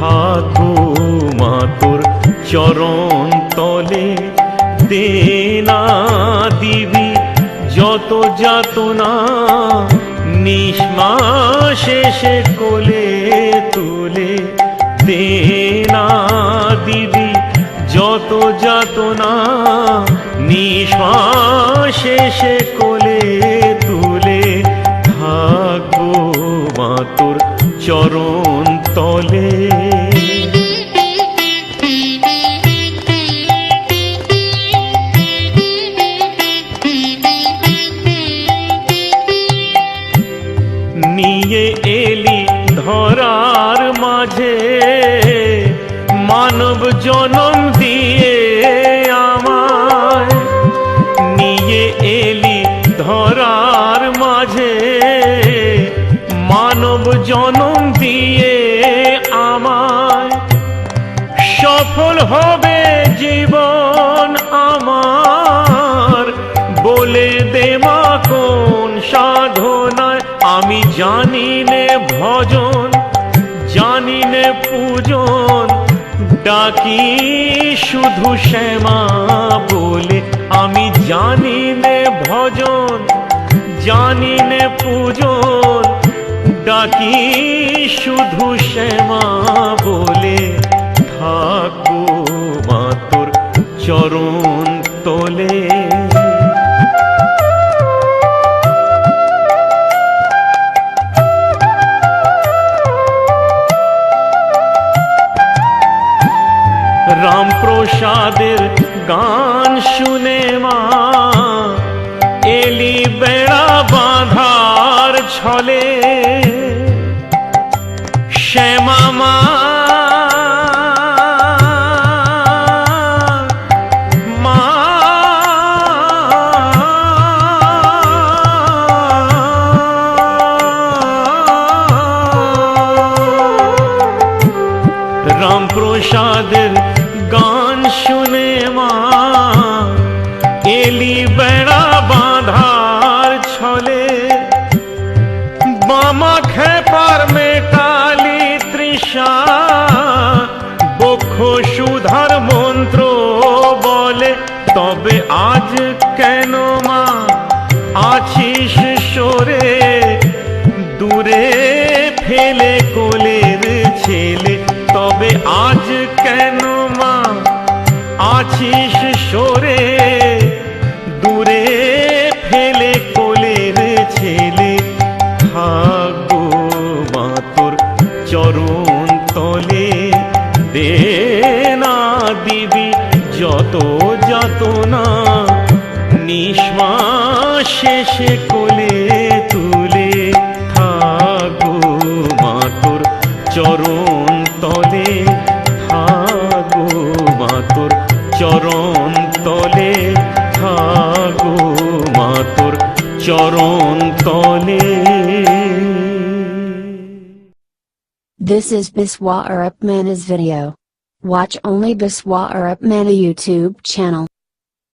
থাকবো মা তোর চরণ তলে। দে না দিবি যত যাতনা, নিঃশ্বাস শেষে কোলে তুলে। দে না দিবি যত যাতনা, নিঃশ্বাস শেষে কোলে তুলে। থাকবো মা তোর চরণ তলে। নিয়ে এলি ধরার মাঝে মানব জনম দিয়ে আমায়। নিয়ে এলি ধরার মাঝে মানব জনম দিয়ে আমায়। সফল হবে জীবন আমার, বলে দে মা কোন সাধনায়। আমি জানি নে ভজন, জানি নে পূজন, ডাকি শুধু শ্যামা বলে। আমি জানি নে ভজন, জানি নে পূজন, ডাকি শুধু শ্যামা বলে। থাকবো মা তোর চরণ তলে। রামপ্রসাদের গান শুনে মা এলি বেড়া বাঁধার ছলে। শ্যামা মা রামপ্রসাদের গান শুনে মা এলি বেড়া বাঁধার ছলে। বামা খেপার মেটালি তৃষা, বক্ষ সুধার মন্ত্র বলে। তবে আজ কেন মা আছিস সরে, দূরে ফেলে কোলের ছেলে। তবে আজ কেন মা আছিস সরে, দূরে ফেলে কোলের ছেলে। থাকবো মা তোর চরণ তলে। দে না দিবি যত যাতনা, নিঃশ্বাস শেষে কোলে তুলে। থাকবো মা তোর চরণ তলে। থাকবো মা তোর চরণ তলে। থাকবো মা তোর চরণ তলে। This is Biswa Arap Mana's video. Watch only Biswa Arap Mana YouTube channel.